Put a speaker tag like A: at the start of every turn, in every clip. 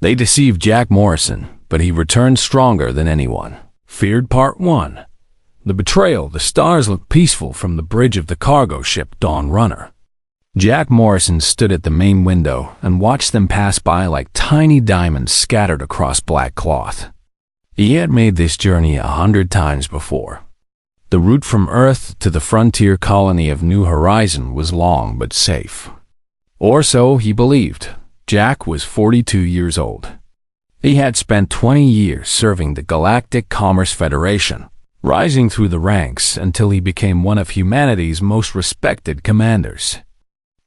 A: They deceived Jack Morrison, but he returned stronger than anyone. Feared Part 1. The Betrayal. The stars looked peaceful from the bridge of the cargo ship Dawn Runner. Jack Morrison stood at the main window and watched them pass by like tiny diamonds scattered across black cloth. He had made this journey 100 times before. The route from Earth to the frontier colony of New Horizon was long but safe. Or so he believed. Jack was 42 years old. He had spent 20 years serving the Galactic Commerce Federation, rising through the ranks until he became one of humanity's most respected commanders.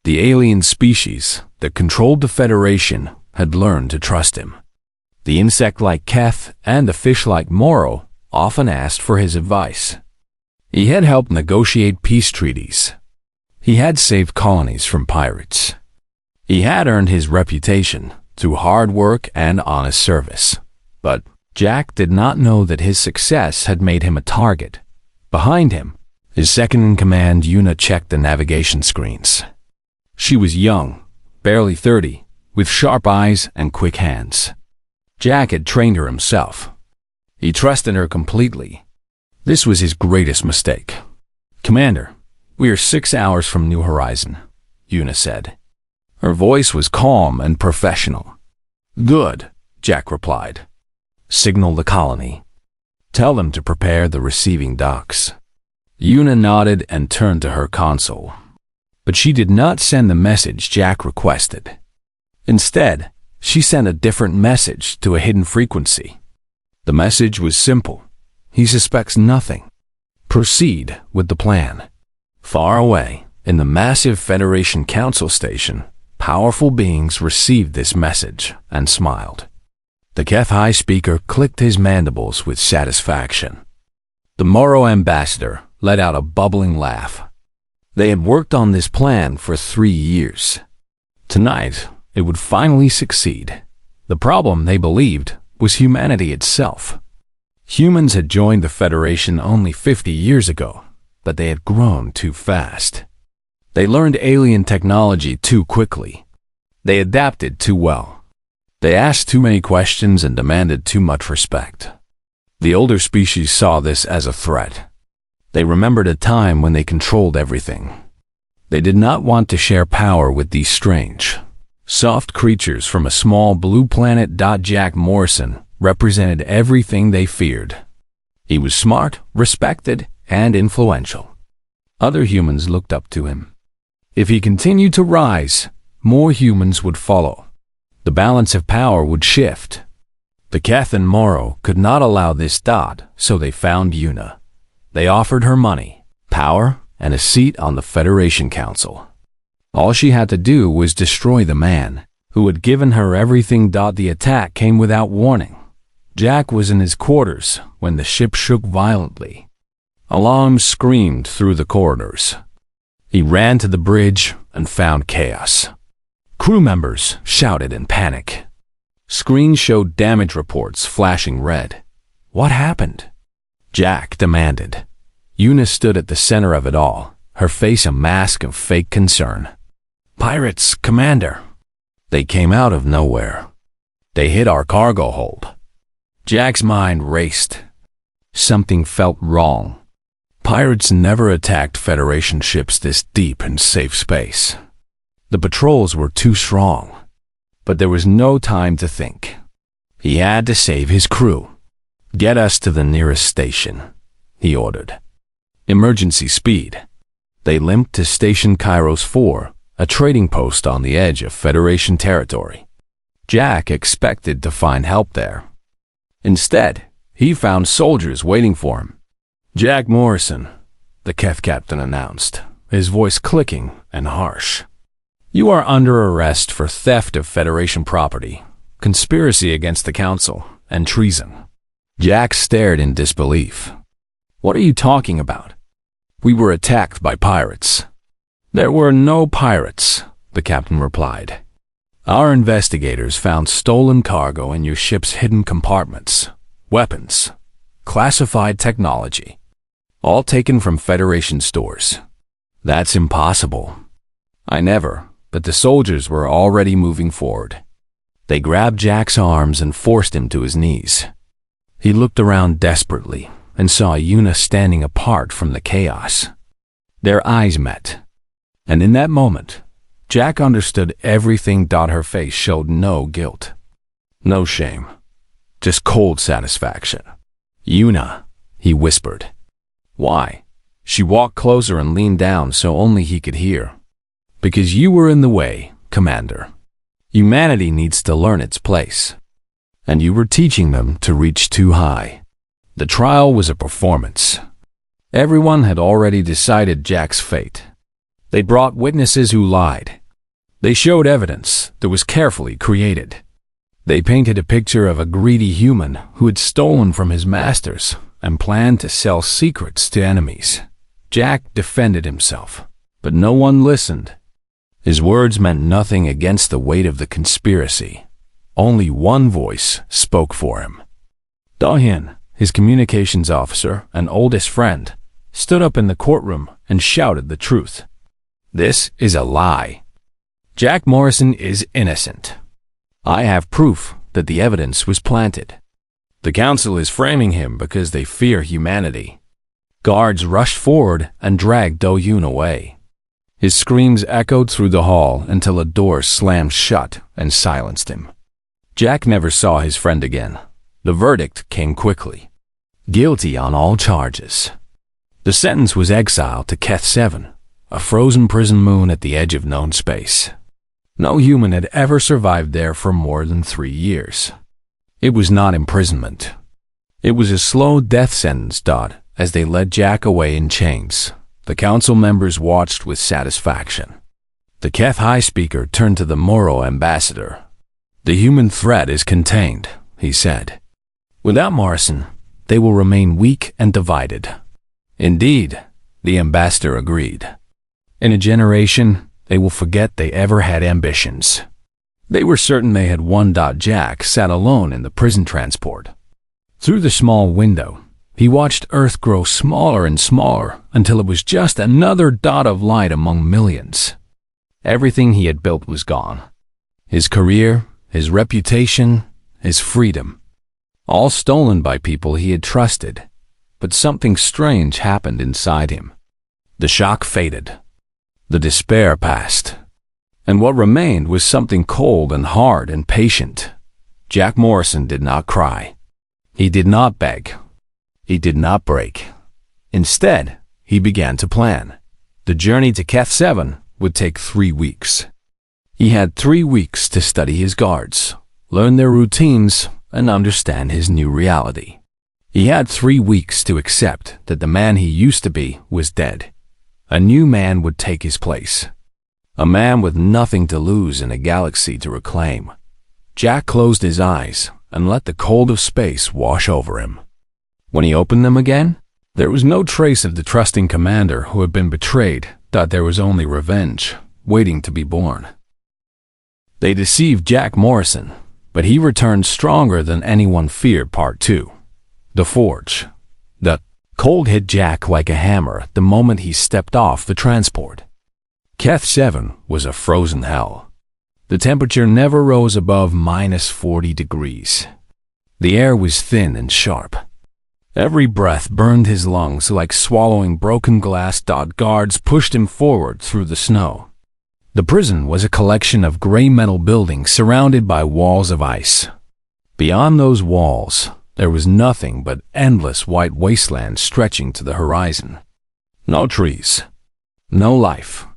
A: The alien species that controlled the Federation had learned to trust him. The insect-like Keth and the fish-like Morrow often asked for his advice. He had helped negotiate peace treaties. He had saved colonies from pirates. He had earned his reputation through hard work and honest service. But Jack did not know that his success had made him a target. Behind him, his second-in-command Una checked the navigation screens. She was young, barely 30, with sharp eyes and quick hands. Jack had trained her himself. He trusted her completely. This was his greatest mistake. "Commander, we are 6 hours from New Horizon," Una said. Her voice was calm and professional. "Good," Jack replied. "Signal the colony. Tell them to prepare the receiving docks." Una nodded and turned to her console. But she did not send the message Jack requested. Instead, she sent a different message to a hidden frequency. The message was simple. He suspects nothing. Proceed with the plan. Far away, in the massive Federation Council station, powerful beings received this message and smiled. The Keth High speaker clicked his mandibles with satisfaction. The Morrow ambassador let out a bubbling laugh. They had worked on this plan for 3 years. Tonight, it would finally succeed. The problem, they believed, was humanity itself. Humans had joined the Federation only 50 years ago, but they had grown too fast. They learned alien technology too quickly. They adapted too well. They asked too many questions and demanded too much respect. The older species saw this as a threat. They remembered a time when they controlled everything. They did not want to share power with these strange, soft creatures from a small blue planet. Jack Morrison represented everything they feared. He was smart, respected, and influential. Other humans looked up to him. If he continued to rise, more humans would follow. The balance of power would shift. The Keth and Morrow could not allow this. So they found Una. They offered her money, power, and a seat on the Federation Council. All she had to do was destroy the man who had given her everything. The attack came without warning. Jack was in his quarters when the ship shook violently. Alarms screamed through the corridors. He ran to the bridge and found chaos. Crew members shouted in panic. Screens showed damage reports flashing red. What happened? Jack demanded. Una stood at the center of it all, her face a mask of fake concern. "Pirates, Commander." "They came out of nowhere. They hit our cargo hold." Jack's mind raced. Something felt wrong. Pirates never attacked Federation ships this deep in safe space. The patrols were too strong. But there was no time to think. He had to save his crew. "Get us to the nearest station," he ordered. Emergency speed. They limped to Station Kairos 4, a trading post on the edge of Federation territory. Jack expected to find help there. Instead, he found soldiers waiting for him. "Jack Morrison," the Keth captain announced, his voice clicking and harsh. "You are under arrest for theft of Federation property, conspiracy against the Council, and treason." Jack stared in disbelief. "What are you talking about?" "We were attacked by pirates." "There were no pirates," the captain replied. "Our investigators found stolen cargo in your ship's hidden compartments, weapons, classified technology, all taken from Federation stores." "That's impossible." "I never, but the soldiers were already moving forward." They grabbed Jack's arms and forced him to his knees. He looked around desperately and saw Yuna standing apart from the chaos. Their eyes met, and in that moment, Jack understood everything. Her face showed no guilt, no shame, just cold satisfaction. "Yuna," he whispered. "Why?" She walked closer and leaned down so only he could hear. "Because you were in the way, Commander. Humanity needs to learn its place, and you were teaching them to reach too high." The trial was a performance. Everyone had already decided Jack's fate. They brought witnesses who lied. They showed evidence that was carefully created. They painted a picture of a greedy human who had stolen from his masters and planned to sell secrets to enemies. Jack defended himself, but no one listened. His words meant nothing against the weight of the conspiracy. Only one voice spoke for him. Dahyun, his communications officer and oldest friend, stood up in the courtroom and shouted the truth. "This is a lie. Jack Morrison is innocent. I have proof that the evidence was planted. The council is framing him because they fear humanity." Guards rushed forward and dragged Dahyun away. His screams echoed through the hall until a door slammed shut and silenced him. Jack never saw his friend again. The verdict came quickly. Guilty on all charges. The sentence was exile to Keth 7, a frozen prison moon at the edge of known space. No human had ever survived there for more than 3 years. It was not imprisonment. It was a slow death sentence. As they led Jack away in chains, the council members watched with satisfaction. The Keth High Speaker turned to the Moro ambassador. "The human threat is contained," he said. "Without Morrison, they will remain weak and divided." "Indeed," the ambassador agreed. "In a generation, they will forget they ever had ambitions." They were certain they had won. Jack sat alone in the prison transport. Through the small window, he watched Earth grow smaller and smaller until it was just another dot of light among millions. Everything he had built was gone. His career, his reputation, his freedom. All stolen by people he had trusted. But something strange happened inside him. The shock faded. The despair passed. And what remained was something cold and hard and patient. Jack Morrison did not cry. He did not beg. He did not break. Instead, he began to plan. The journey to Keth 7 would take 3 weeks. He had 3 weeks to study his guards, learn their routines, and understand his new reality. He had 3 weeks to accept that the man he used to be was dead. A new man would take his place. A man with nothing to lose and a galaxy to reclaim. Jack closed his eyes and let the cold of space wash over him. When he opened them again, there was no trace of the trusting commander who had been betrayed. There was only revenge, waiting to be born. They deceived Jack Morrison, but he returned stronger than anyone feared. Part 2. The Forge. The cold hit Jack like a hammer the moment he stepped off the transport. Keth 7 was a frozen hell. The temperature never rose above -40 degrees. The air was thin and sharp. Every breath burned his lungs like swallowing broken glass. Guards pushed him forward through the snow. The prison was a collection of gray metal buildings surrounded by walls of ice. Beyond those walls, there was nothing but endless white wasteland stretching to the horizon. No trees. No life.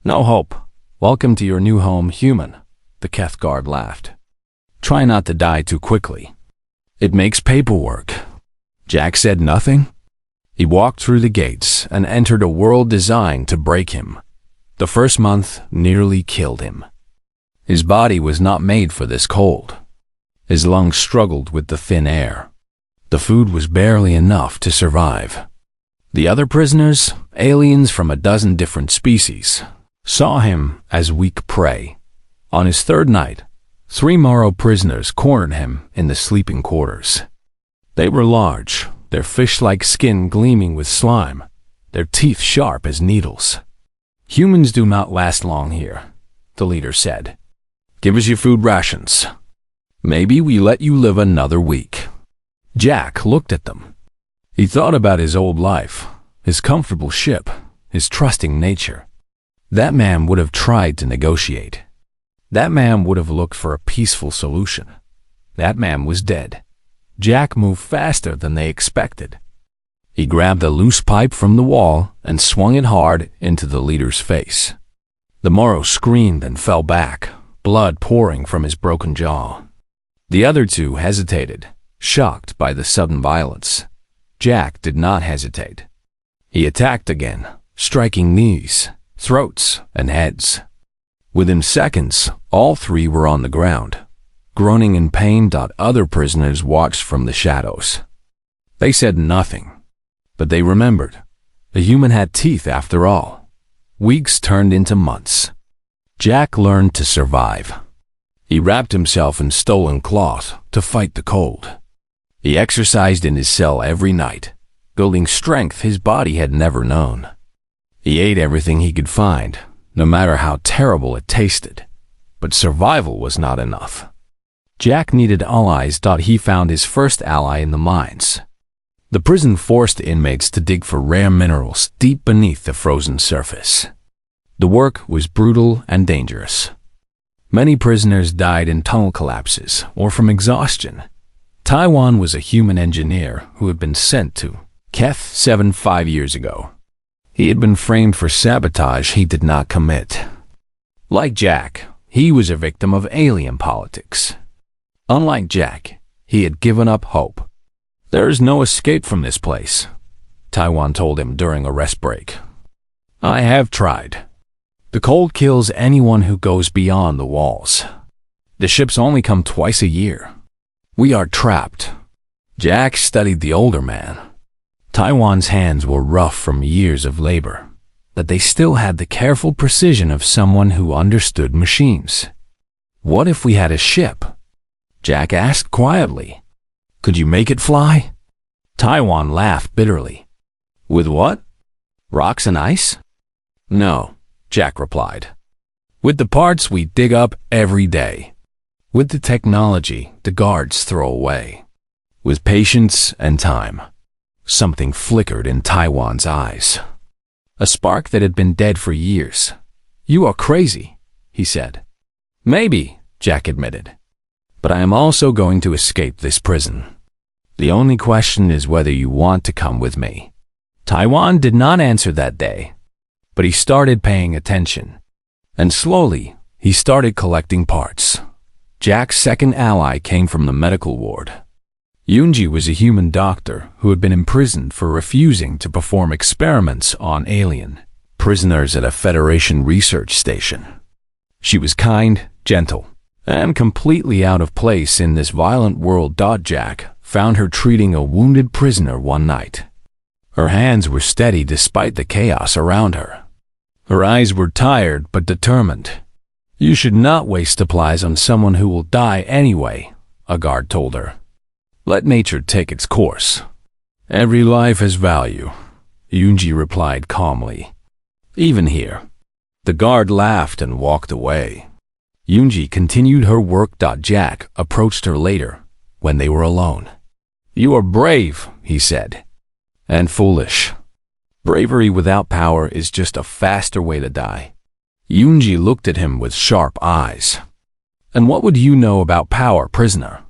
A: No hope. "Welcome to your new home, human," the Keth guard laughed. "Try not to die too quickly. It makes paperwork." Jack said nothing. He walked through the gates and entered a world designed to break him. The first month nearly killed him. His body was not made for this cold. His lungs struggled with the thin air. The food was barely enough to survive. The other prisoners, aliens from a dozen different species, saw him as weak prey. On his 3rd night, 3 Moro prisoners cornered him in the sleeping quarters. They were large, their fish-like skin gleaming with slime, their teeth sharp as needles. "Humans do not last long here," the leader said. "Give us your food rations. Maybe we let you live another week." Jack looked at them. He thought about his old life, his comfortable ship, his trusting nature. That man would have tried to negotiate. That man would have looked for a peaceful solution. That man was dead. Jack moved faster than they expected. He grabbed a loose pipe from the wall and swung it hard into the leader's face. The Moro screamed and fell back, blood pouring from his broken jaw. The other two hesitated, shocked by the sudden violence. Jack did not hesitate. He attacked again, striking knees, throats, and heads. Within seconds, all three were on the ground, groaning in pain. Other prisoners watched from the shadows. They said nothing, but they remembered. A human had teeth after all. Weeks turned into months. Jack learned to survive. He wrapped himself in stolen cloth to fight the cold. He exercised in his cell every night, building strength his body had never known. He ate everything he could find, no matter how terrible it tasted. But survival was not enough. Jack needed allies. He found his first ally in the mines. The prison forced inmates to dig for rare minerals deep beneath the frozen surface. The work was brutal and dangerous. Many prisoners died in tunnel collapses or from exhaustion. Taiwan was a human engineer who had been sent to Keth 5 years ago. He had been framed for sabotage he did not commit. Like Jack, he was a victim of alien politics. Unlike Jack, he had given up hope. "There is no escape from this place," Taiwan told him during a rest break. "I have tried. The cold kills anyone who goes beyond the walls. The ships only come twice a year. We are trapped." Jack studied the older man. Taiwan's hands were rough from years of labor, but they still had the careful precision of someone who understood machines. "What if we had a ship?" Jack asked quietly. "Could you make it fly?" Taiwan laughed bitterly. "With what? Rocks and ice?" "No," Jack replied. "With the parts we dig up every day. With the technology the guards throw away. With patience and time." Something flickered in Taiwan's eyes. A spark that had been dead for years. "You are crazy," he said. "Maybe," Jack admitted. "But I am also going to escape this prison. The only question is whether you want to come with me." Taiwan did not answer that day, but he started paying attention. And slowly, he started collecting parts. Jack's second ally came from the medical ward. Yoonji was a human doctor who had been imprisoned for refusing to perform experiments on alien prisoners at a Federation research station. She was kind, gentle, and completely out of place in this violent world. Jack found her treating a wounded prisoner one night. Her hands were steady despite the chaos around her. Her eyes were tired but determined. "You should not waste supplies on someone who will die anyway," a guard told her. "Let nature take its course. Every life has value," Yoonji replied calmly. "Even here." The guard laughed and walked away. Yoonji continued her work. Jack approached her later, when they were alone. "You are brave," he said, "and foolish. Bravery without power is just a faster way to die." Yoonji looked at him with sharp eyes. "And what would you know about power, prisoner?"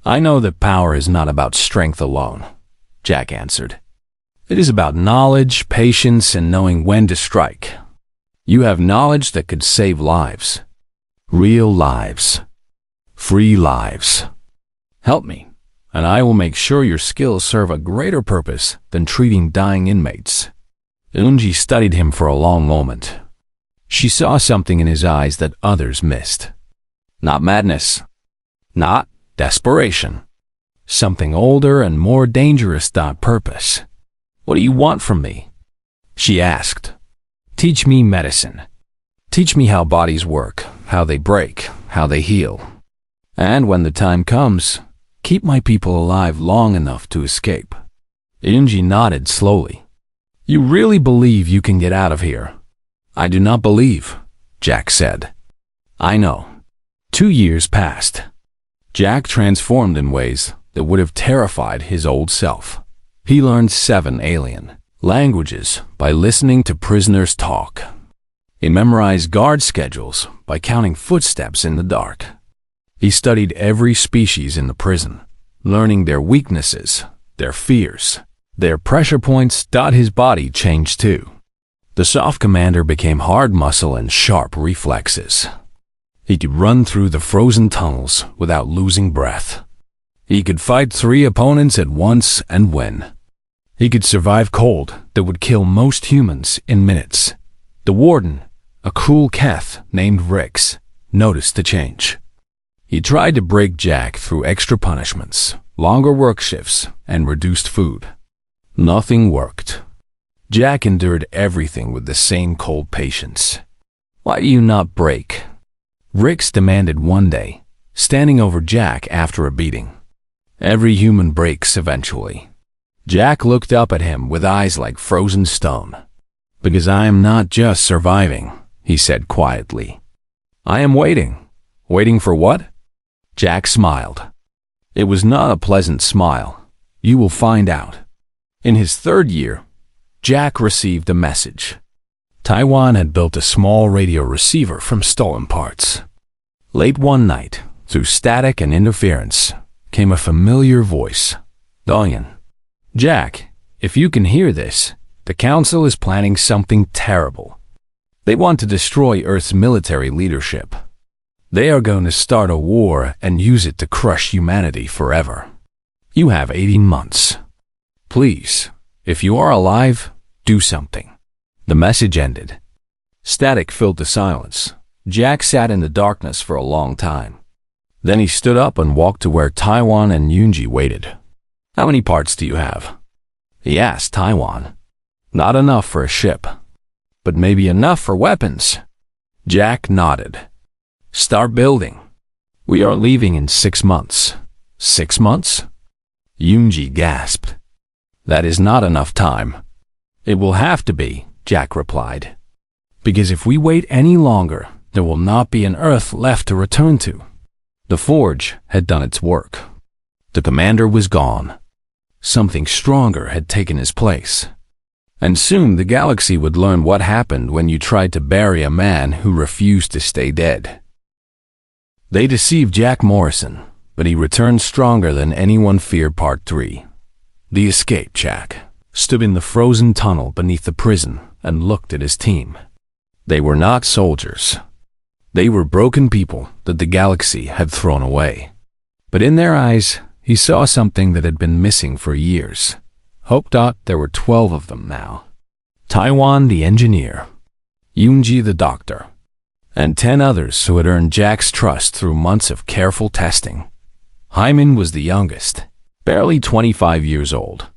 A: "I know that power is not about strength alone," Jack answered. "It is about knowledge, patience, and knowing when to strike. You have knowledge that could save lives. Real lives. Free lives. Help me, and I will make sure your skills serve a greater purpose than treating dying inmates." Yoonji studied him for a long moment. She saw something in his eyes that others missed. Not madness. Not desperation. Something older and more dangerous. Purpose. "What do you want from me?" she asked. "Teach me medicine. Teach me how bodies work, how they break, how they heal. And when the time comes, keep my people alive long enough to escape." Yoonji nodded slowly. "You really believe you can get out of here?" "I do not believe," Jack said. "I know." 2 years passed. Jack transformed in ways that would have terrified his old self. He learned 7 alien languages by listening to prisoners talk. He memorized guard schedules by counting footsteps in the dark. He studied every species in the prison, learning their weaknesses, their fears, their pressure points. His body changed too. The soft commander became hard muscle and sharp reflexes. He could run through the frozen tunnels without losing breath. He could fight 3 opponents at once and win. He could survive cold that would kill most humans in minutes. The warden, a cruel Keth named Rix, noticed the change. He tried to break Jack through extra punishments, longer work shifts, and reduced food. Nothing worked. Jack endured everything with the same cold patience. "Why do you not break?" Rix demanded one day, standing over Jack after a beating. "Every human breaks eventually." Jack looked up at him with eyes like frozen stone. "Because I am not just surviving," he said quietly. "I am waiting." "Waiting for what?" Jack smiled. It was not a pleasant smile. You will find out. In his 3rd year, Jack received a message. Taiwan had built a small radio receiver from stolen parts. Late one night, through static and interference, came a familiar voice. "Dongyan. Jack, if you can hear this, the Council is planning something terrible. They want to destroy Earth's military leadership. They are going to start a war and use it to crush humanity forever. You have 18 months. Please, if you are alive, do something." The message ended. Static filled the silence. Jack sat in the darkness for a long time. Then he stood up and walked to where Taiwan and Yunji waited. "How many parts do you have?" he asked Taiwan. "Not enough for a ship, but maybe enough for weapons." Jack nodded. "Start building. We are leaving in 6 months." 6 months? Yunji gasped. "That is not enough time." "It will have to be," Jack replied. "Because if we wait any longer, there will not be an Earth left to return to." The forge had done its work. The commander was gone. Something stronger had taken his place. And soon the galaxy would learn what happened when you tried to bury a man who refused to stay dead. They deceived Jack Morrison, but he returned stronger than anyone feared. Part 3. The escaped Jack stood in the frozen tunnel beneath the prison and looked at his team. They were not soldiers. They were broken people that the galaxy had thrown away. But in their eyes, he saw something that had been missing for years. Hope. There were 12 of them now. Taiwan the engineer, Yunji the doctor, and 10 others who had earned Jack's trust through months of careful testing. Hyman was the youngest, barely 25 years old.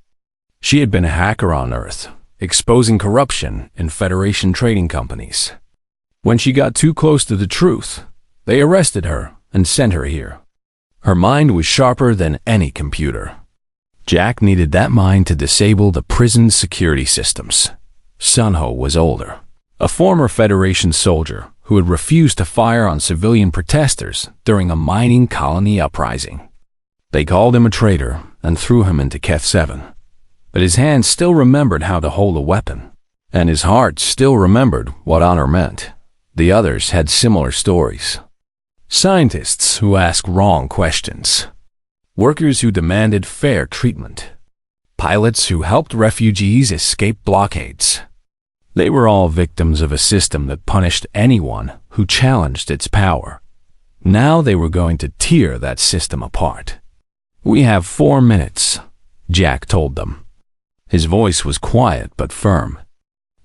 A: She had been a hacker on Earth, exposing corruption in Federation trading companies. When she got too close to the truth, they arrested her and sent her here. Her mind was sharper than any computer. Jack needed that mind to disable the prison's security systems. Sunho was older, a former Federation soldier who had refused to fire on civilian protesters during a mining colony uprising. They called him a traitor and threw him into Keth 7. But his hands still remembered how to hold a weapon, and his heart still remembered what honor meant. The others had similar stories. Scientists who asked wrong questions. Workers who demanded fair treatment. Pilots who helped refugees escape blockades. They were all victims of a system that punished anyone who challenged its power. Now they were going to tear that system apart. "We have 4 minutes," Jack told them. His voice was quiet but firm.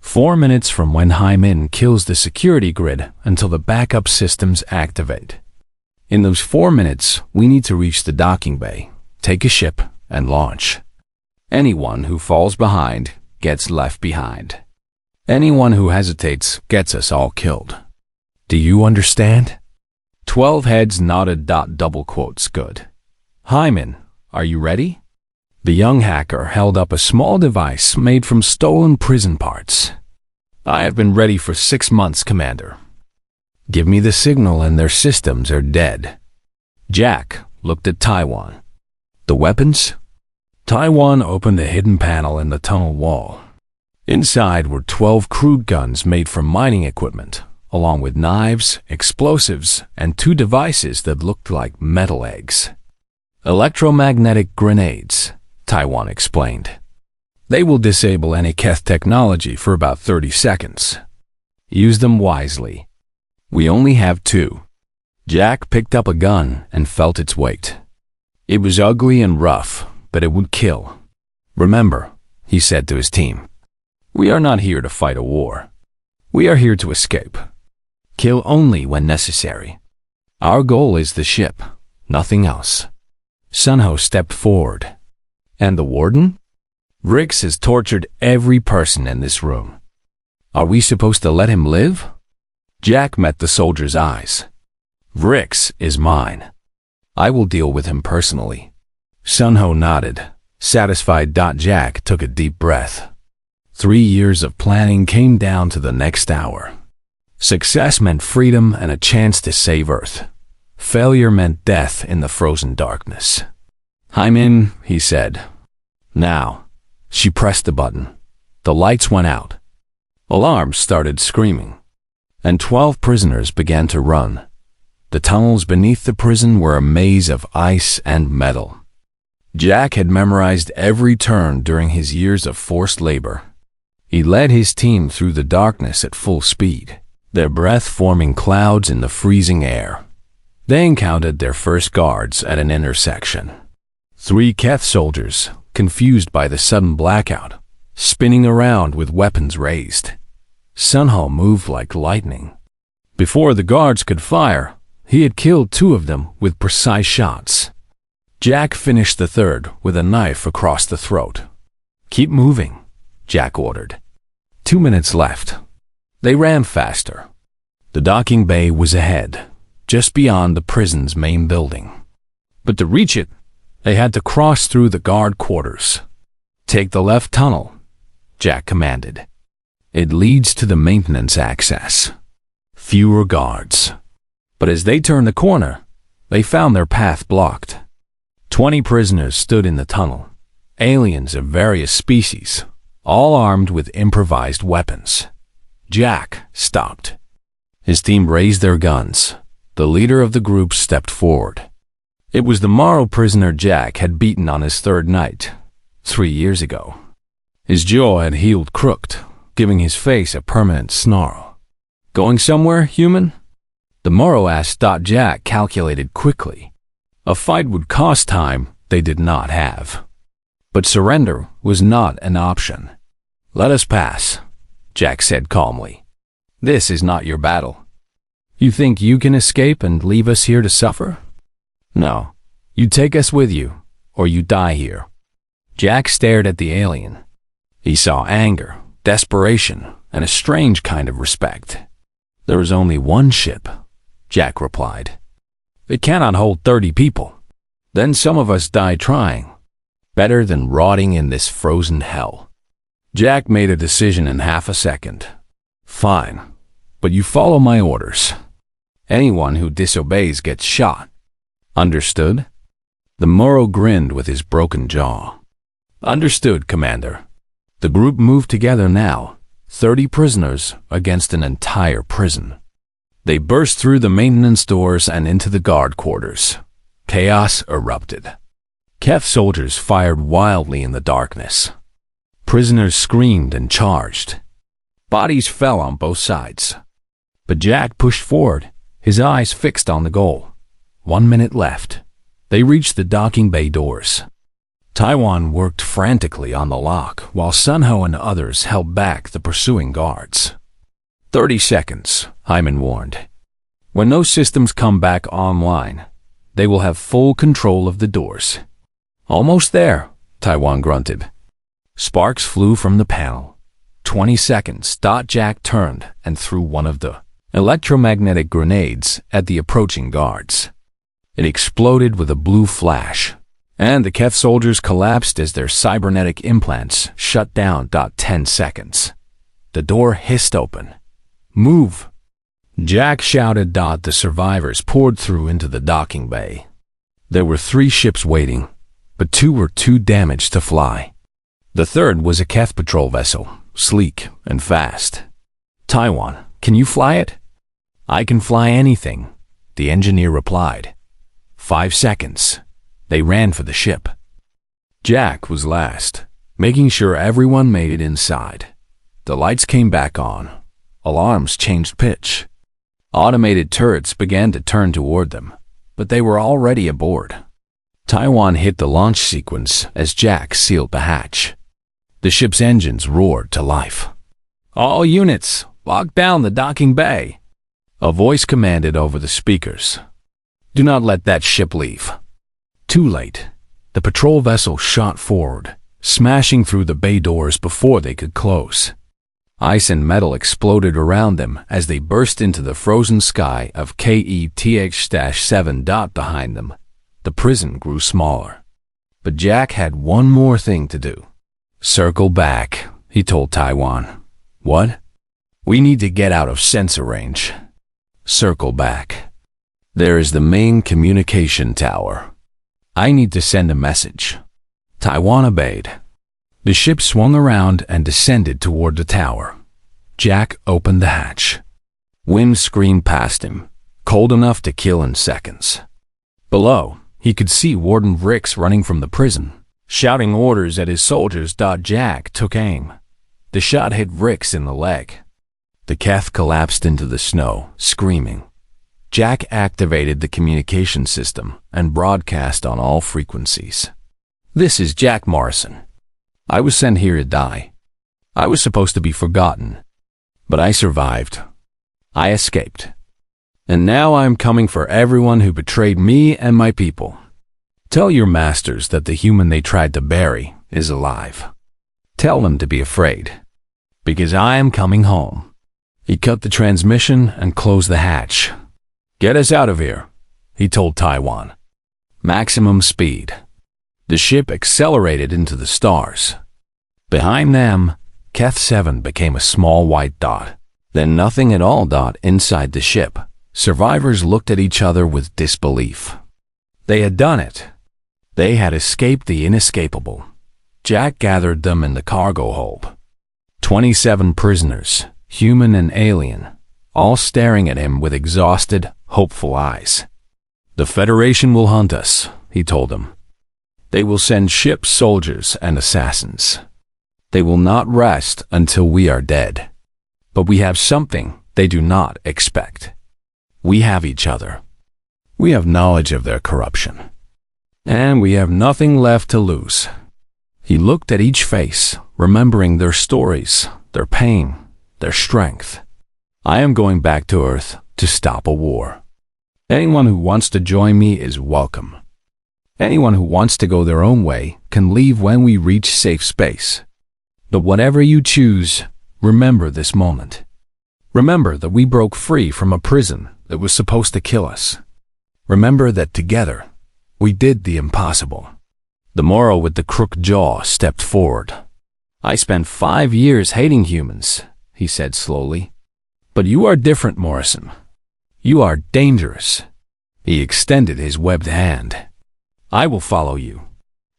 A: 4 minutes from when Hyman kills the security grid until the backup systems activate. In those 4 minutes, we need to reach the docking bay, take a ship, and launch. Anyone who falls behind gets left behind. Anyone who hesitates gets us all killed. Do you understand? 12 heads nodded. Double quotes. Good. Hyman, are you ready? The young hacker held up a small device made from stolen prison parts. "I have been ready for 6 months, Commander." "Give me the signal and their systems are dead." Jack looked at Taiwan. The weapons? Taiwan opened a hidden panel in the tunnel wall. Inside were 12 crude guns made from mining equipment, along with knives, explosives, and 2 devices that looked like metal eggs. Electromagnetic grenades, Taiwan explained. They will disable any Keth technology for about 30 seconds. Use them wisely. We only have 2. Jack picked up a gun and felt its weight. It was ugly and rough, but it would kill. Remember, he said to his team, we are not here to fight a war. We are here to escape. Kill only when necessary. Our goal is the ship, nothing else. Sunho stepped forward. And the warden? Rix has tortured every person in this room. Are we supposed to let him live? Jack met the soldier's eyes. Rix is mine. I will deal with him personally. Sunho nodded. Satisfied. Jack took a deep breath. 3 years of planning came down to the next hour. Success meant freedom and a chance to save Earth. Failure meant death in the frozen darkness. I'm in, he said. Now. She pressed the button. The lights went out. Alarms started screaming. And 12 prisoners began to run. The tunnels beneath the prison were a maze of ice and metal. Jack had memorized every turn during his years of forced labor. He led his team through the darkness at full speed, their breath forming clouds in the freezing air. They encountered their first guards at an intersection. 3 Keth soldiers, confused by the sudden blackout, spinning around with weapons raised. Sunho moved like lightning. Before the guards could fire, he had killed 2 of them with precise shots. Jack finished the third with a knife across the throat. Keep moving, Jack ordered. 2 minutes left. They ran faster. The docking bay was ahead, just beyond the prison's main building. But to reach it, they had to cross through the guard quarters. Take the left tunnel, Jack commanded. It leads to the maintenance access. Fewer guards. But as they turned the corner, they found their path blocked. 20 prisoners stood in the tunnel, aliens of various species, all armed with improvised weapons. Jack stopped. His team raised their guns. The leader of the group stepped forward. It was the Morrow prisoner Jack had beaten on his 3rd night, 3 years ago. His jaw had healed crooked, giving his face a permanent snarl. Going somewhere, human? The Morrow asked. Jack calculated quickly. A fight would cost time they did not have. But surrender was not an option. Let us pass, Jack said calmly. This is not your battle. You think you can escape and leave us here to suffer? No, you take us with you, or you die here. Jack stared at the alien. He saw anger, desperation, and a strange kind of respect. There is only one ship, Jack replied. It cannot hold 30 people. Then some of us die trying. Better than rotting in this frozen hell. Jack made a decision in half a second. Fine, but you follow my orders. Anyone who disobeys gets shot. Understood? The Morrow grinned with his broken jaw. Understood, Commander. The group moved together now, 30 prisoners against an entire prison. They burst through the maintenance doors and into the guard quarters. Chaos erupted. Keth soldiers fired wildly in the darkness. Prisoners screamed and charged. Bodies fell on both sides. But Jack pushed forward, his eyes fixed on the goal. 1 minute left. They reached the docking bay doors. Taiwan worked frantically on the lock, while Sunho and others held back the pursuing guards. 30 seconds, Hyman warned. When those systems come back online, they will have full control of the doors. Almost there, Taiwan grunted. Sparks flew from the panel. 20 seconds. Jack turned and threw one of the electromagnetic grenades at the approaching guards. It exploded with a blue flash, and the Keth soldiers collapsed as their cybernetic implants shut down. 10 seconds. The door hissed open. Move! Jack shouted. The survivors poured through into the docking bay. There were 3 ships waiting, but 2 were too damaged to fly. The third was a Keth patrol vessel, sleek and fast. "Taiwan, can you fly it?" "I can fly anything," the engineer replied. 5 seconds. They ran for the ship. Jack was last, making sure everyone made it inside. The lights came back on. Alarms changed pitch. Automated turrets began to turn toward them, but they were already aboard. Taiwan hit the launch sequence as Jack sealed the hatch. The ship's engines roared to life. "All units, lock down the docking bay," a voice commanded over the speakers. "Do not let that ship leave." Too late. The patrol vessel shot forward, smashing through the bay doors before they could close. Ice and metal exploded around them as they burst into the frozen sky of KETH-7. Behind them, the prison grew smaller. But Jack had one more thing to do. "Circle back," he told Taiwan. "What?" "We need to get out of sensor range." "Circle back. There is the main communication tower. I need to send a message." Taiwan obeyed. The ship swung around and descended toward the tower. Jack opened the hatch. Wind screamed past him, cold enough to kill in seconds. Below, he could see Warden Ricks running from the prison, shouting orders at his soldiers. Jack took aim. The shot hit Ricks in the leg. The Keth collapsed into the snow, screaming. Jack activated the communication system and broadcast on all frequencies. "This is Jack Morrison. I was sent here to die. I was supposed to be forgotten, but I survived. I escaped. And now I'm coming for everyone who betrayed me and my people. Tell your masters that the human they tried to bury is alive. Tell them to be afraid, because I am coming home." He cut the transmission and closed the hatch. "Get us out of here," he told Taiwan. Maximum speed. The ship accelerated into the stars. Behind them, Keth-7 became a small white dot, then nothing at all. Inside the ship, survivors looked at each other with disbelief. They had done it. They had escaped the inescapable. Jack gathered them in the cargo hold. 27 prisoners, human and alien, all staring at him with exhausted, hopeful eyes. "The Federation will hunt us," he told them. "They will send ships, soldiers, and assassins. They will not rest until we are dead. But we have something they do not expect. We have each other. We have knowledge of their corruption. And we have nothing left to lose." He looked at each face, remembering their stories, their pain, their strength. "I am going back to Earth to stop a war. Anyone who wants to join me is welcome. Anyone who wants to go their own way can leave when we reach safe space. But whatever you choose, remember this moment. Remember that we broke free from a prison that was supposed to kill us. Remember that together, we did the impossible." The Moro with the crooked jaw stepped forward. "I spent 5 years hating humans," he said slowly. "But you are different, Morrison. You are dangerous." He extended his webbed hand. "I will follow you."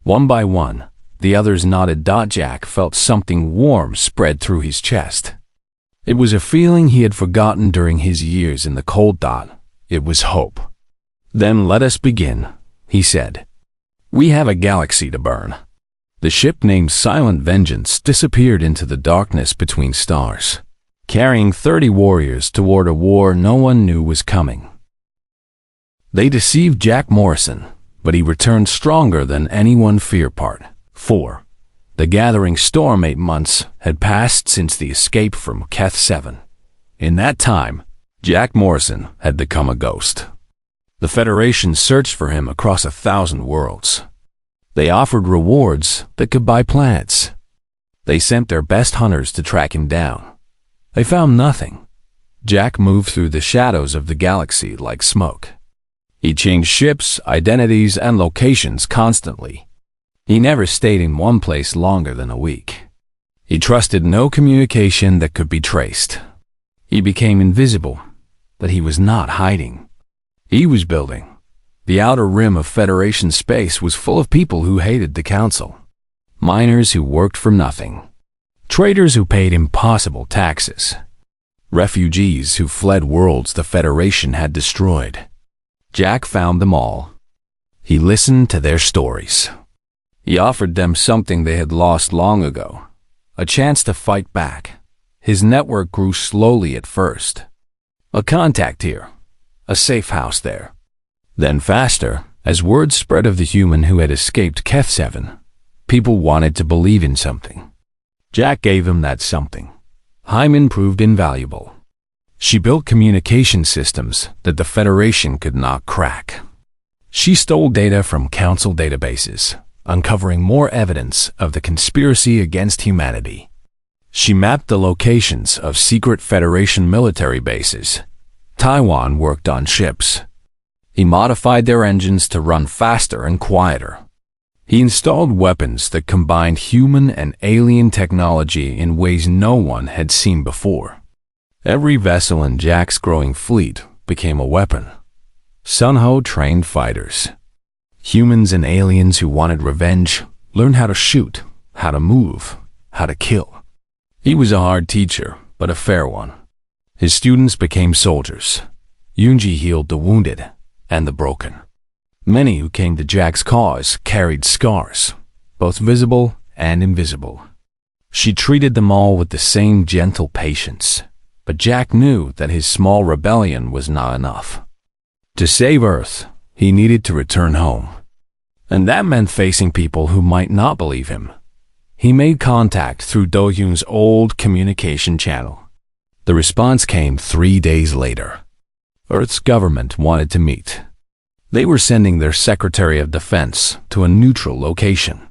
A: One by one, the others nodded. Jack felt something warm spread through his chest. It was a feeling he had forgotten during his years in the cold. It was hope. "Then let us begin," he said. "We have a galaxy to burn." The ship named Silent Vengeance disappeared into the darkness between stars, carrying 30 warriors toward a war no one knew was coming. They deceived Jack Morrison, but he returned stronger than anyone feared. Part 4. The gathering storm. 8 months had passed since the escape from Keth-7. In that time, Jack Morrison had become a ghost. The Federation searched for him across 1,000 worlds. They offered rewards that could buy planets. They sent their best hunters to track him down. They found nothing. Jack moved through the shadows of the galaxy like smoke. He changed ships, identities, and locations constantly. He never stayed in one place longer than a week. He trusted no communication that could be traced. He became invisible, but he was not hiding. He was building. The outer rim of Federation space was full of people who hated the Council. Miners who worked for nothing. Traders who paid impossible taxes. Refugees who fled worlds the Federation had destroyed. Jack found them all. He listened to their stories. He offered them something they had lost long ago, a chance to fight back. His network grew slowly at first. A contact here, a safe house there. Then faster, as word spread of the human who had escaped Keth 7, people wanted to believe in something. Jack gave him that something. Hyman proved invaluable. She built communication systems that the Federation could not crack. She stole data from Council databases, uncovering more evidence of the conspiracy against humanity. She mapped the locations of secret Federation military bases. Taiwan worked on ships. He modified their engines to run faster and quieter. He installed weapons that combined human and alien technology in ways no one had seen before. Every vessel in Jack's growing fleet became a weapon. Sunho trained fighters. Humans and aliens who wanted revenge learned how to shoot, how to move, how to kill. He was a hard teacher, but a fair one. His students became soldiers. Yunji healed the wounded and the broken. Many who came to Jack's cause carried scars, both visible and invisible. She treated them all with the same gentle patience, but Jack knew that his small rebellion was not enough. To save Earth, he needed to return home. And that meant facing people who might not believe him. He made contact through Do-Hyun's old communication channel. The response came 3 days later. Earth's government wanted to meet. They were sending their Secretary of Defense to a neutral location.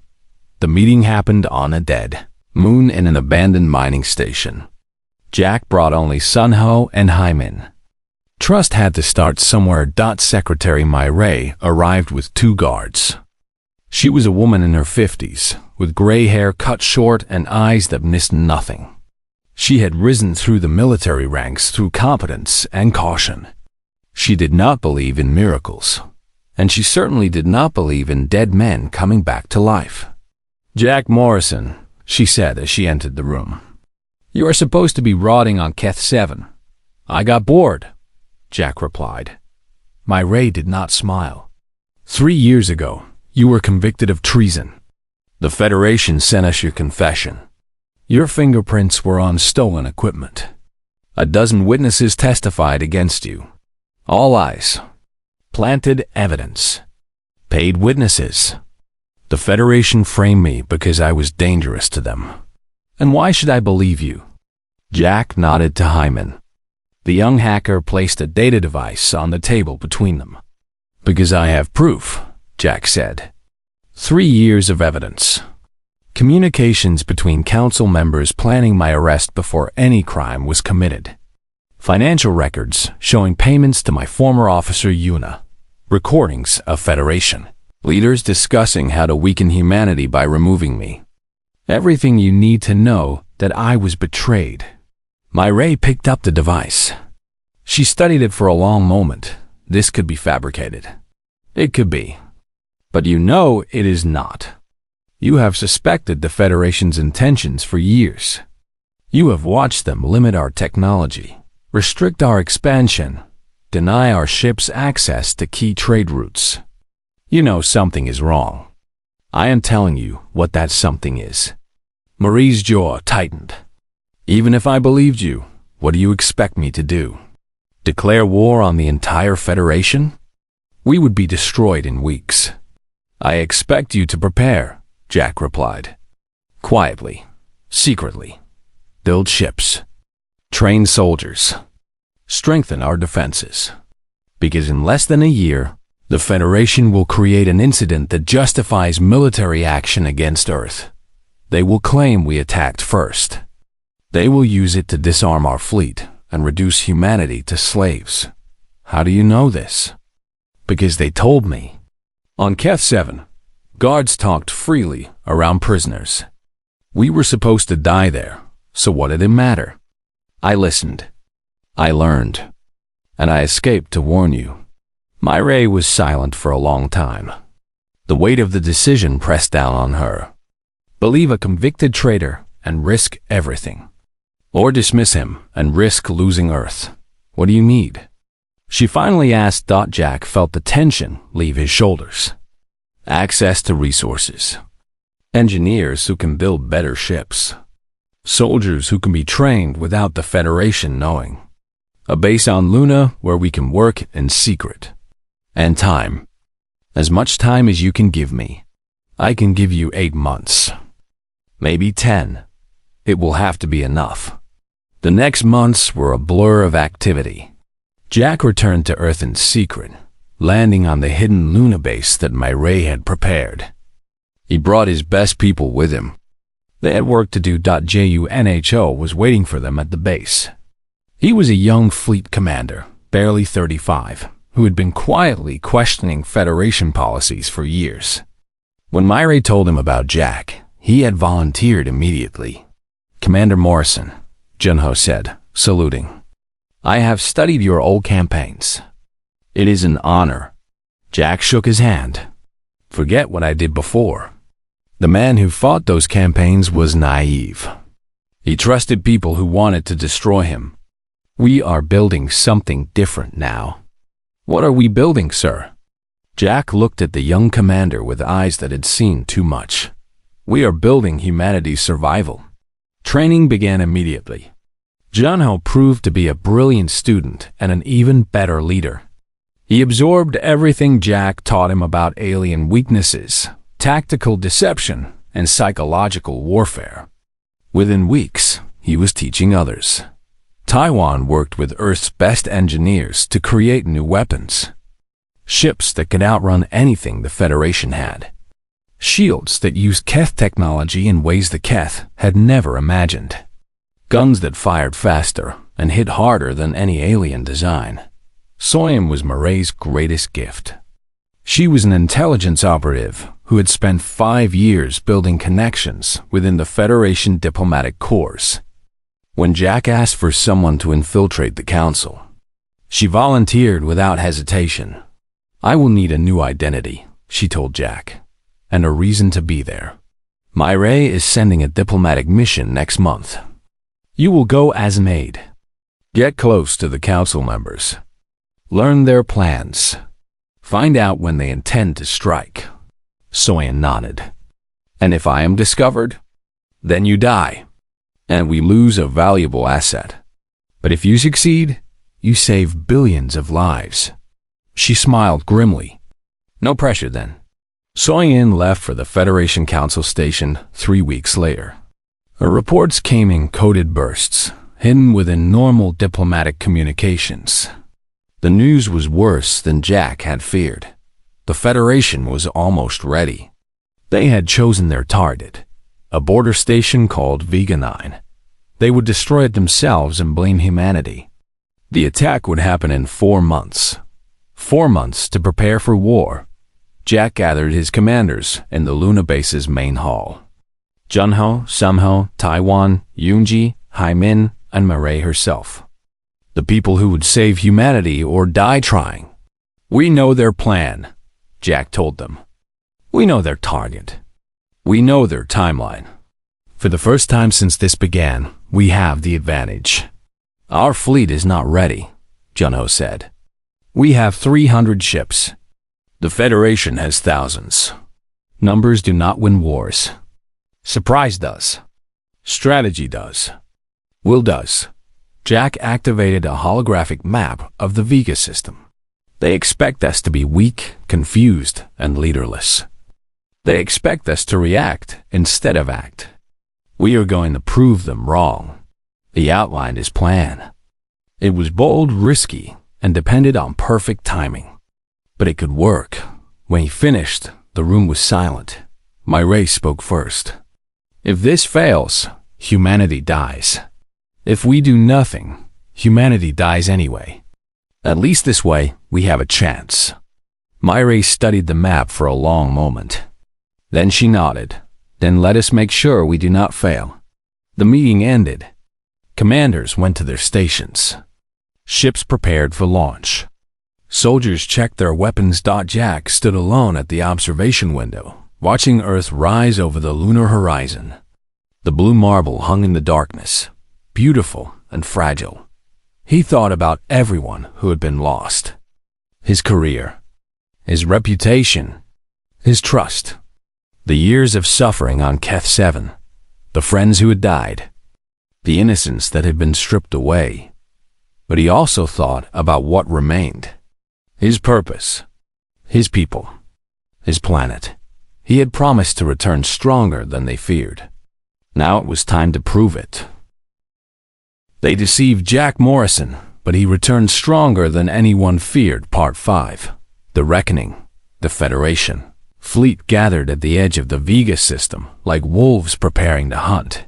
A: The meeting happened on a dead moon in an abandoned mining station. Jack brought only Sunho and Hyman. Trust had to start somewhere. Secretary Myray arrived with 2 guards. She was a woman in her 50s, with gray hair cut short and eyes that missed nothing. She had risen through the military ranks through competence and caution. She did not believe in miracles, and she certainly did not believe in dead men coming back to life. "Jack Morrison," she said as she entered the room. "You are supposed to be rotting on Keth 7. I got bored," Jack replied. Myray did not smile. 3 years ago, you were convicted of treason. The Federation sent us your confession. Your fingerprints were on stolen equipment. A dozen witnesses testified against you. All eyes. Planted evidence. Paid witnesses. The Federation framed me because I was dangerous to them. And why should I believe you? Jack nodded to Hyman. The young hacker placed a data device on the table between them. "Because I have proof," Jack said. 3 years of evidence. Communications between council members planning my arrest before any crime was committed. Financial records showing payments to my former officer Yuna. Recordings of Federation. Leaders discussing how to weaken humanity by removing me. Everything you need to know that I was betrayed. Myray picked up the device. She studied it for a long moment. This could be fabricated. It could be. But you know it is not. You have suspected the Federation's intentions for years. You have watched them limit our technology, restrict our expansion, deny our ships access to key trade routes. You know something is wrong. I am telling you what that something is. Marie's jaw tightened. Even if I believed you, what do you expect me to do? Declare war on the entire Federation? We would be destroyed in weeks. I expect you to prepare, Jack replied. Quietly, secretly. Build ships. Train soldiers. Strengthen our defenses. Because in less than a year, the Federation will create an incident that justifies military action against Earth. They will claim we attacked first. They will use it to disarm our fleet and reduce humanity to slaves. How do you know this? Because they told me. On Keth 7, guards talked freely around prisoners. We were supposed to die there, so what did it matter? I listened. I learned. And I escaped to warn you. Myrae was silent for a long time. The weight of the decision pressed down on her. Believe a convicted traitor and risk everything. Or dismiss him and risk losing Earth. What do you need? She finally asked. Jack felt the tension leave his shoulders. Access to resources. Engineers who can build better ships. Soldiers who can be trained without the Federation knowing. A base on Luna where we can work in secret. And time. As much time as you can give me. I can give you 8 months. Maybe 10. It will have to be enough. The next months were a blur of activity. Jack returned to Earth in secret, landing on the hidden Luna base that Myrae had prepared. He brought his best people with him. They had work to do. Junho was waiting for them at the base. He was a young fleet commander, barely 35, who had been quietly questioning Federation policies for years. When Myrae told him about Jack, he had volunteered immediately. Commander Morrison, Junho said, saluting. I have studied your old campaigns. It is an honor. Jack shook his hand. Forget what I did before. The man who fought those campaigns was naive. He trusted people who wanted to destroy him. We are building something different now. What are we building, sir? Jack looked at the young commander with eyes that had seen too much. We are building humanity's survival. Training began immediately. Junho proved to be a brilliant student and an even better leader. He absorbed everything Jack taught him about alien weaknesses, tactical deception, and psychological warfare. Within weeks, he was teaching others. Taiwan worked with Earth's best engineers to create new weapons. Ships that could outrun anything the Federation had. Shields that used Keth technology in ways the Keth had never imagined. Guns that fired faster and hit harder than any alien design. Soyam was Myrae's greatest gift. She was an intelligence operative who had spent 5 years building connections within the Federation diplomatic corps. When Jack asked for someone to infiltrate the council, she volunteered without hesitation. I will need a new identity, she told Jack, and a reason to be there. Myrae is sending a diplomatic mission next month. You will go as an aide. Get close to the council members. Learn their plans. Find out when they intend to strike. Soyan nodded. And if I am discovered, then you die, and we lose a valuable asset. But if you succeed, you save billions of lives. She smiled grimly. No pressure then. Soyan left for the Federation Council Station 3 weeks later. Her reports came in coded bursts, hidden within normal diplomatic communications. The news was worse than Jack had feared. The Federation was almost ready. They had chosen their target, a border station called Vega 9. They would destroy it themselves and blame humanity. The attack would happen in 4 months. 4 months to prepare for war. Jack gathered his commanders in the Luna base's main hall. Junho, Samho, Taiwan, Yoonji, Haimin, and Myrae herself. The people who would save humanity or die trying. We know their plan, Jack told them. We know their target. We know their timeline. For the first time since this began, we have the advantage. Our fleet is not ready, Junho said. We have 300 ships. The Federation has thousands. Numbers do not win wars. Surprise does. Strategy does. Will does. Jack activated a holographic map of the Vega system. They expect us to be weak, confused, and leaderless. They expect us to react instead of act. We are going to prove them wrong. He outlined his plan. It was bold, risky, and depended on perfect timing. But it could work. When he finished, the room was silent. Myrae spoke first. If this fails, humanity dies. If we do nothing, humanity dies anyway. At least this way, we have a chance. Myrae studied the map for a long moment. Then she nodded. Then let us make sure we do not fail. The meeting ended. Commanders went to their stations. Ships prepared for launch. Soldiers checked their weapons. Jack stood alone at the observation window, watching Earth rise over the lunar horizon. The blue marble hung in the darkness, beautiful and fragile. He thought about everyone who had been lost. His career, his reputation, his trust. The years of suffering on Keth 7, the friends who had died, the innocence that had been stripped away. But he also thought about what remained. His purpose, his people, his planet. He had promised to return stronger than they feared. Now it was time to prove it. They deceived Jack Morrison, but he returned stronger than anyone feared. Part 5. The Reckoning. The Federation. Fleet gathered at the edge of the Vega system, like wolves preparing to hunt.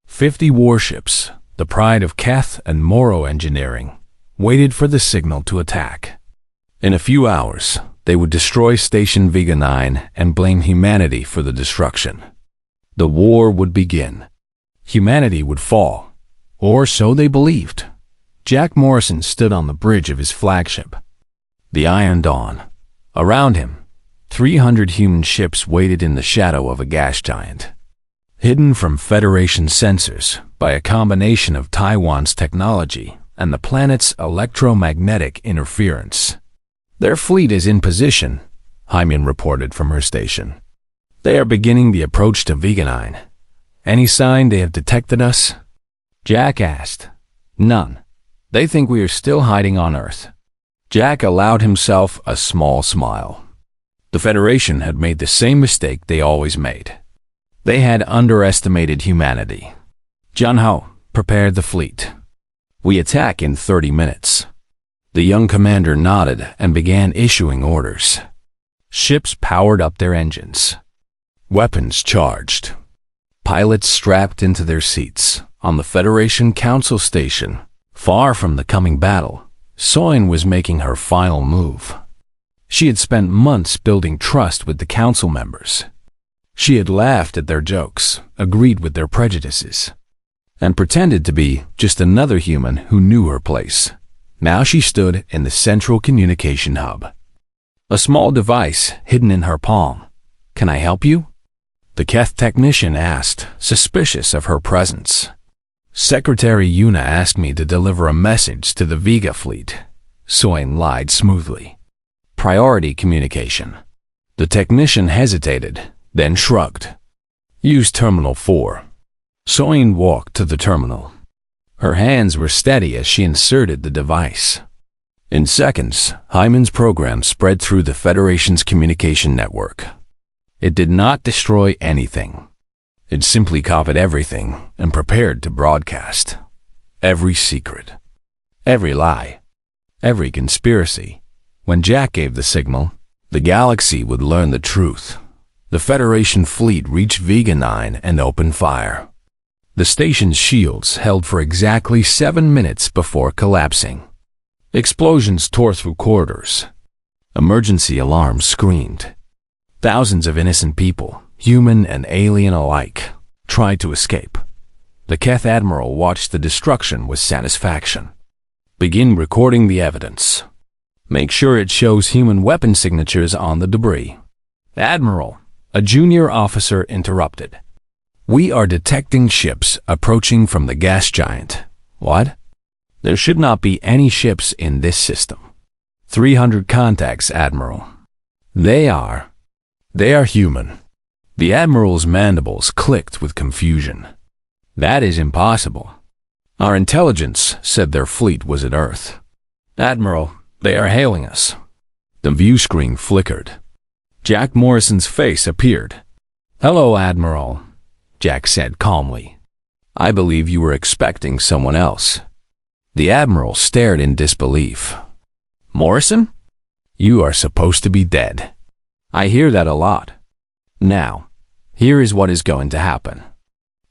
A: 50 warships, the pride of Keth and Morrow engineering, waited for the signal to attack. In a few hours, they would destroy Station Vega 9 and blame humanity for the destruction. The war would begin. Humanity would fall, or so they believed. Jack Morrison stood on the bridge of his flagship. The Iron Dawn. Around him, 300 human ships waited in the shadow of a gas giant. Hidden from Federation sensors by a combination of Taiwan's technology and the planet's electromagnetic interference. Their fleet is in position, Hyman reported from her station. They are beginning the approach to Vega 9. Any sign they have detected us? Jack asked. None. They think we are still hiding on Earth. Jack allowed himself a small smile. The Federation had made the same mistake they always made. They had underestimated humanity. John Ho prepared the fleet. We attack in 30 minutes. The young commander nodded and began issuing orders. Ships powered up their engines. Weapons charged. Pilots strapped into their seats. On the Federation Council Station, far from the coming battle, Soin was making her final move. She had spent months building trust with the council members. She had laughed at their jokes, agreed with their prejudices, and pretended to be just another human who knew her place. Now she stood in the central communication hub. A small device hidden in her palm. Can I help you? The Keth technician asked, suspicious of her presence. Secretary Yuna asked me to deliver a message to the Vega fleet. Soin lied smoothly. Priority communication. The technician hesitated, then shrugged. Use Terminal 4. Soin walked to the terminal. Her hands were steady as she inserted the device. In seconds, Hyman's program spread through the Federation's communication network. It did not destroy anything. It simply copied everything and prepared to broadcast. Every secret. Every lie. Every conspiracy. When Jack gave the signal, the galaxy would learn the truth. The Federation fleet reached Vega 9 and opened fire. The station's shields held for exactly 7 minutes before collapsing. Explosions tore through corridors. Emergency alarms screamed. Thousands of innocent people, human and alien alike, tried to escape. The Keth Admiral watched the destruction with satisfaction. Begin recording the evidence. Make sure it shows human weapon signatures on the debris. Admiral, a junior officer interrupted. We are detecting ships approaching from the gas giant. What? There should not be any ships in this system. 300 contacts, Admiral. They are human. The Admiral's mandibles clicked with confusion. That is impossible. Our intelligence said their fleet was at Earth. Admiral, they are hailing us. The view screen flickered. Jack Morrison's face appeared. Hello, Admiral, Jack said calmly. I believe you were expecting someone else. The Admiral stared in disbelief. Morrison? You are supposed to be dead. I hear that a lot. Now, here is what is going to happen.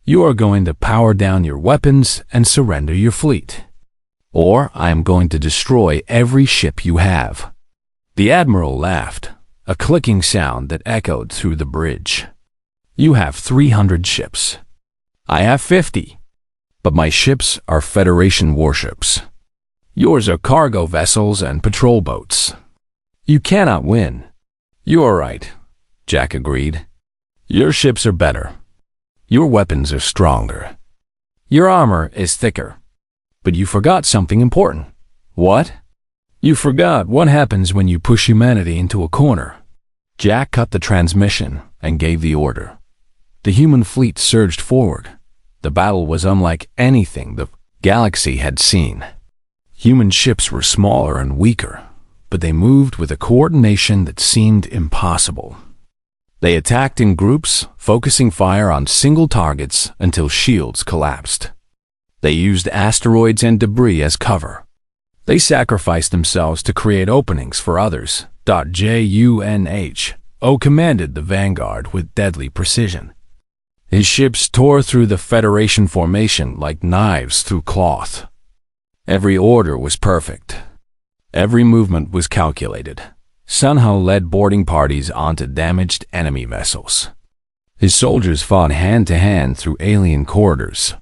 A: You are going to power down your weapons and surrender your fleet. Or I am going to destroy every ship you have. The Admiral laughed, a clicking sound that echoed through the bridge. You have 300 ships. I have 50. But my ships are Federation warships. Yours are cargo vessels and patrol boats. You cannot win." "You are right," Jack agreed. "Your ships are better. Your weapons are stronger. Your armor is thicker. But you forgot something important." "What?" "You forgot what happens when you push humanity into a corner." Jack cut the transmission and gave the order. The human fleet surged forward. The battle was unlike anything the galaxy had seen. Human ships were smaller and weaker, but they moved with a coordination that seemed impossible. They attacked in groups, focusing fire on single targets until shields collapsed. They used asteroids and debris as cover. They sacrificed themselves to create openings for others. Junho commanded the vanguard with deadly precision. His ships tore through the Federation formation like knives through cloth. Every order was perfect. Every movement was calculated. Junho led boarding parties onto damaged enemy vessels. His soldiers fought hand-to-hand through alien corridors,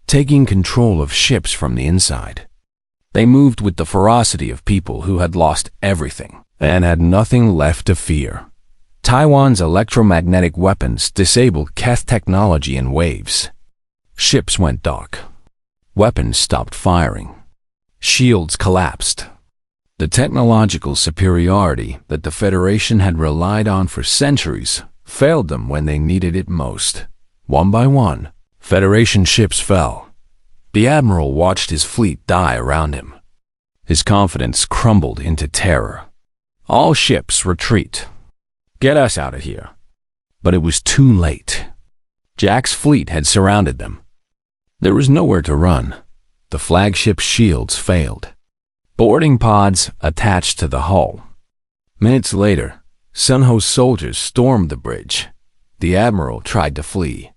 A: taking control of ships from the inside. They moved with the ferocity of people who had lost everything and had nothing left to fear. Taiwan's electromagnetic weapons disabled Keth technology in waves. Ships went dark. Weapons stopped firing. Shields collapsed. The technological superiority that the Federation had relied on for centuries failed them when they needed it most. One by one, Federation ships fell. The Admiral watched his fleet die around him. His confidence crumbled into terror. "All ships retreat. Get us out of here." But it was too late. Jack's fleet had surrounded them. There was nowhere to run. The flagship's shields failed. Boarding pods attached to the hull. Minutes later, Junho's soldiers stormed the bridge. The Admiral tried to flee.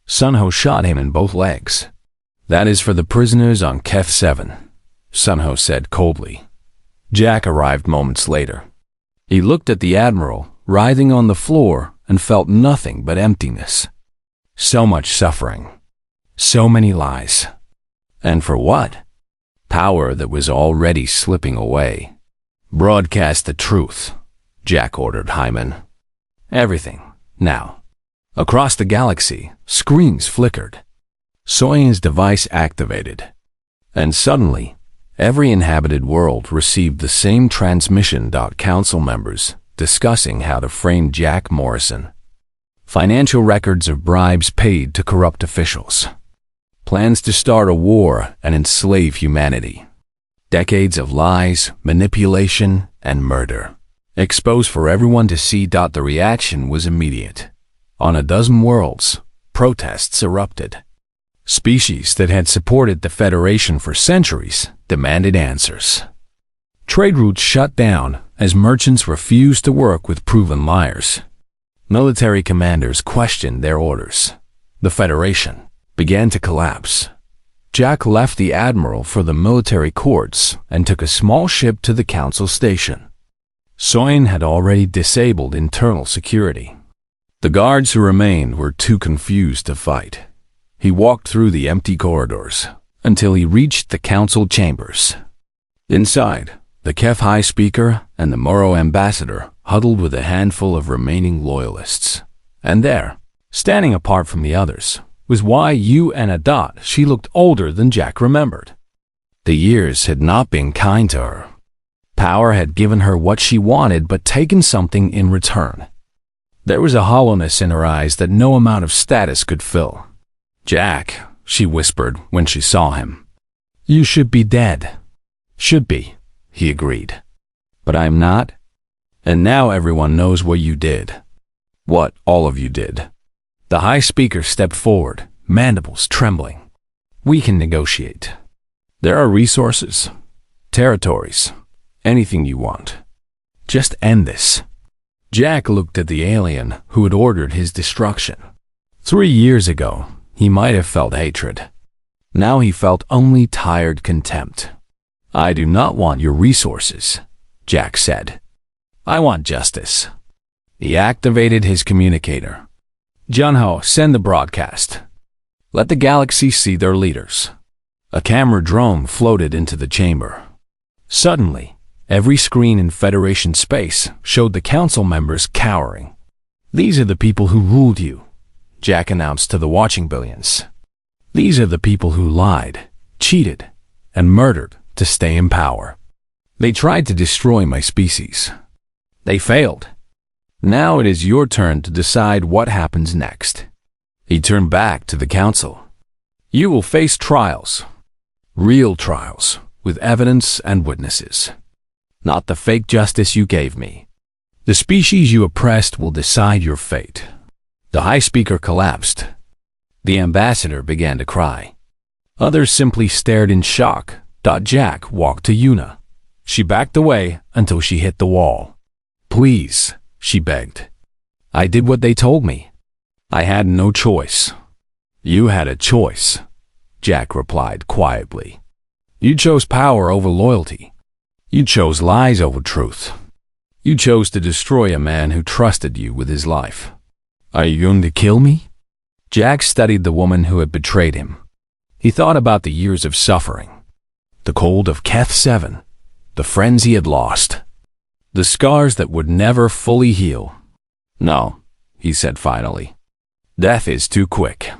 A: Junho shot him in both legs. "That is for the prisoners on Keth 7, Junho said coldly. Jack arrived moments later. He looked at the Admiral, writhing on the floor, and felt nothing but emptiness. So much suffering. So many lies. And for what? Power that was already slipping away. "Broadcast the truth," Jack ordered Hyman. "Everything, now." Across the galaxy, screens flickered. Soyin's device activated. And suddenly, every inhabited world received the same transmission. Council members discussing how to frame Jack Morrison. Financial records of bribes paid to corrupt officials. Plans to start a war and enslave humanity. Decades of lies, manipulation, and murder. Exposed for everyone to see. The reaction was immediate. On a dozen worlds, protests erupted. Species that had supported the Federation for centuries demanded answers. Trade routes shut down as merchants refused to work with proven liars. Military commanders questioned their orders. The Federation began to collapse. Jack left the Admiral for the military courts and took a small ship to the Council station. Soyin had already disabled internal security. The guards who remained were too confused to fight. He walked through the empty corridors until he reached the council chambers. Inside, the Kef High Speaker and the Moro ambassador huddled with a handful of remaining loyalists. And there, standing apart from the others, was Yu and Adat. She looked older than Jack remembered. The years had not been kind to her. Power had given her what she wanted but taken something in return. There was a hollowness in her eyes that no amount of status could fill. "Jack," she whispered when she saw him. "You should be dead." "Should be," he agreed. "But I'm not. And now everyone knows what you did. What all of you did." The High Speaker stepped forward, mandibles trembling. "We can negotiate. There are resources, territories, anything you want. Just end this." Jack looked at the alien who had ordered his destruction. 3 years ago, he might have felt hatred. Now he felt only tired contempt. "I do not want your resources," Jack said. "I want justice." He activated his communicator. "Junho, send the broadcast. Let the galaxy see their leaders." A camera drone floated into the chamber. Suddenly, every screen in Federation space showed the council members cowering. "These are the people who ruled you," Jack announced to the watching billions. "These are the people who lied, cheated, and murdered to stay in power. They tried to destroy my species. They failed. Now it is your turn to decide what happens next." He turned back to the council. "You will face trials. Real trials, with evidence and witnesses. Not the fake justice you gave me. The species you oppressed will decide your fate." The High Speaker collapsed. The ambassador began to cry. Others simply stared in shock. Jack walked to Yuna. She backed away until she hit the wall. "Please," she begged. "I did what they told me. I had no choice." "You had a choice," Jack replied quietly. "You chose power over loyalty. You chose lies over truth. You chose to destroy a man who trusted you with his life. Are you going to kill me?" Jack studied the woman who had betrayed him. He thought about the years of suffering, the cold of Keth 7, the friends he had lost, the scars that would never fully heal. "No," he said finally. "Death is too quick.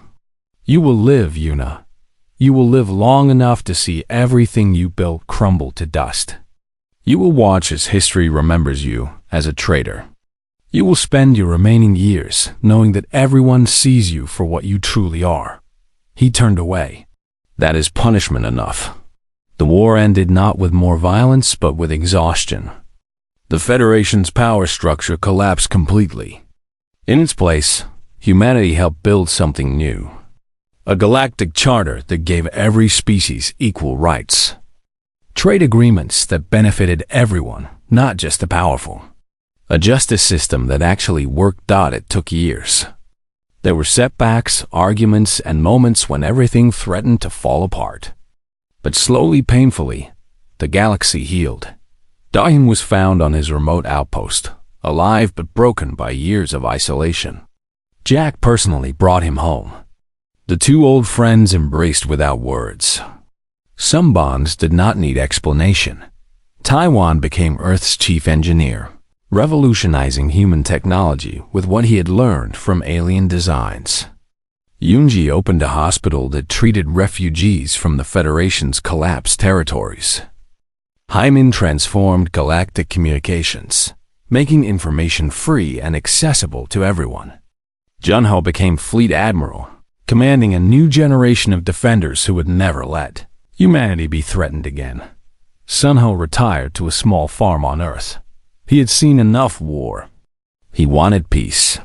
A: You will live, Yuna. You will live long enough to see everything you built crumble to dust. You will watch as history remembers you as a traitor. You will spend your remaining years knowing that everyone sees you for what you truly are." He turned away. "That is punishment enough." The war ended not with more violence, but with exhaustion. The Federation's power structure collapsed completely. In its place, humanity helped build something new. A galactic charter that gave every species equal rights. Trade agreements that benefited everyone, not just the powerful. A justice system that actually worked. It took years. There were setbacks, arguments, and moments when everything threatened to fall apart. But slowly, painfully, the galaxy healed. Dahin was found on his remote outpost, alive but broken by years of isolation. Jack personally brought him home. The two old friends embraced without words. Some bonds did not need explanation. Taiwan became Earth's chief engineer, revolutionizing human technology with what he had learned from alien designs. Yunji opened a hospital that treated refugees from the Federation's collapsed territories. Hyman transformed galactic communications, making information free and accessible to everyone. Junho became Fleet Admiral, commanding a new generation of defenders who would never let humanity be threatened again. Sunho retired to a small farm on Earth. He had seen enough war. He wanted peace.